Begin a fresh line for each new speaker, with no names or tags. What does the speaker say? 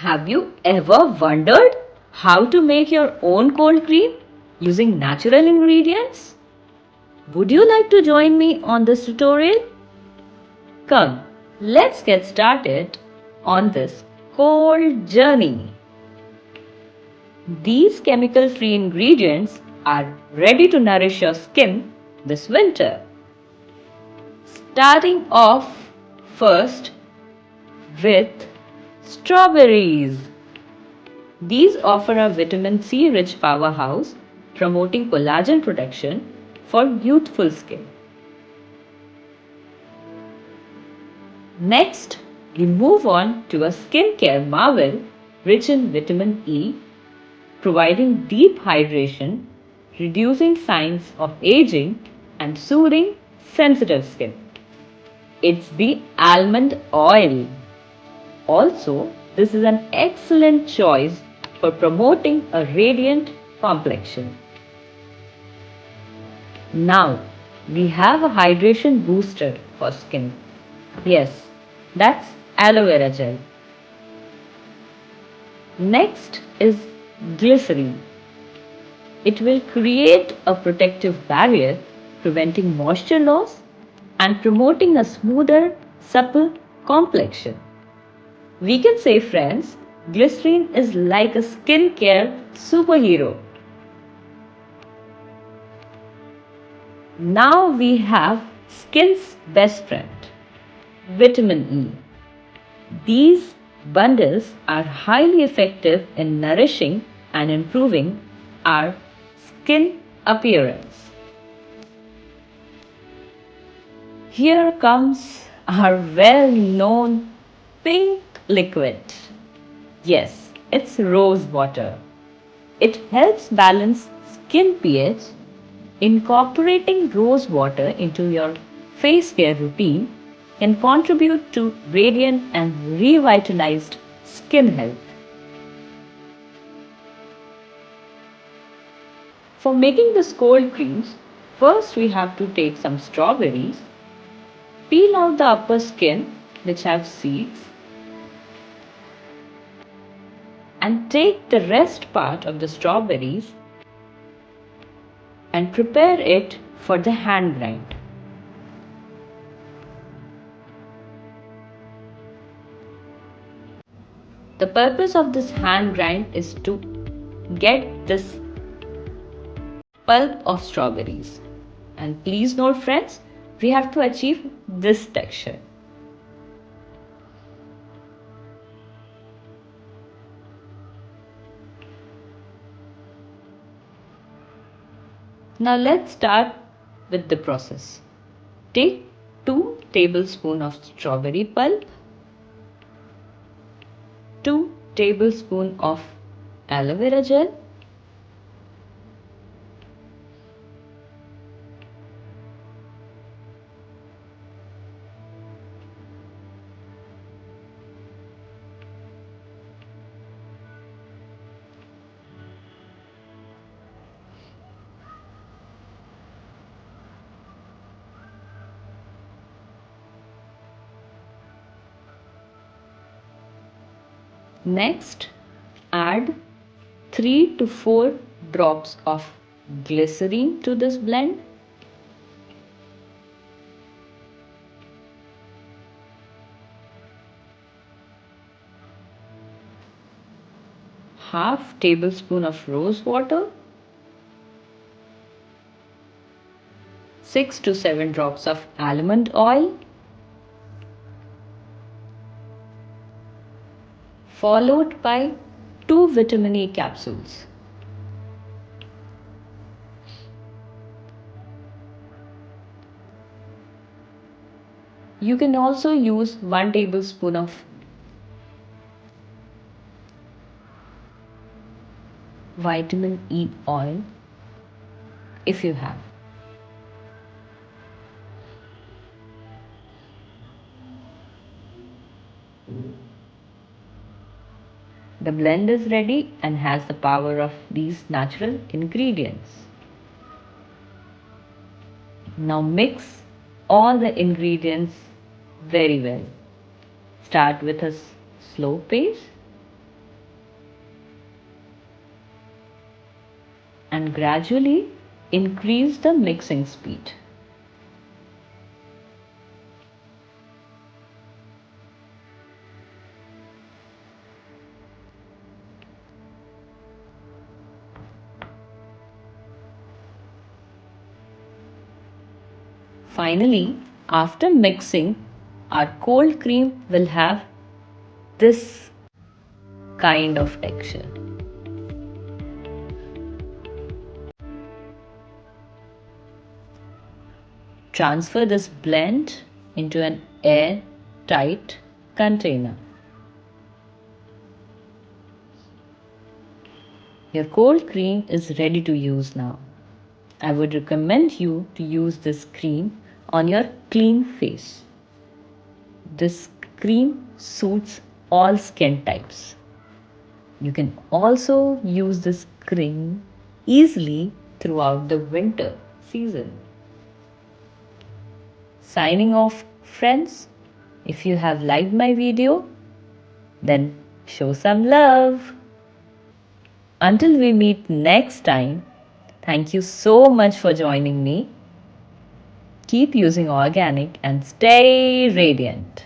Have you ever wondered how to make your own cold cream using natural ingredients? Would you like to join me on this tutorial? Come, let's get started on this cold journey. These chemical-free ingredients are ready to nourish your skin this winter. Starting off first with strawberries. These offer a vitamin C rich powerhouse, promoting collagen production for youthful skin. Next, we move on to a skincare marvel rich in vitamin E, providing deep hydration, reducing signs of aging, and soothing sensitive skin. It's the almond oil. Also, this is an excellent choice for promoting a radiant complexion. Now, we have a hydration booster for skin. Yes, that's aloe vera gel. Next is glycerin. It will create a protective barrier, preventing moisture loss and promoting a smoother, supple complexion. We can say, friends, glycerin is like a skincare superhero. Now we have skin's best friend, vitamin E. These bundles are highly effective in nourishing and improving our skin appearance. Here comes our well-known pink liquid. Yes, it's rose water. It helps balance skin pH. Incorporating rose water into your face care routine can contribute to radiant and revitalized skin health. For making this cold creams, first we have to take some strawberries, peel out the upper skin which have seeds, and take the rest part of the strawberries and prepare it for the hand grind. The purpose of this hand grind is to get this pulp of strawberries. And please note, friends, we have to achieve this texture. Now let's start with the process. Take 2 tablespoons of strawberry pulp, 2 tablespoons of aloe vera gel, next add 3 to 4 drops of glycerin to this blend. Half tablespoon of rose water, 6 to 7 drops of almond oil, followed by 2 vitamin E capsules. You can also use 1 tablespoon of vitamin E oil if you have. The blend is ready and has the power of these natural ingredients. Now mix all the ingredients very well. Start with a slow pace and gradually increase the mixing speed. Finally, after mixing, our cold cream will have this kind of texture. Transfer this blend into an air-tight container. Your cold cream is ready to use now. I would recommend you to use this cream on your clean face. This cream suits all skin types. You can also use this cream easily throughout the winter season. Signing off, friends. If you have liked my video, then show some love. Until we meet next time, thank you so much for joining me. Keep using organic and stay radiant.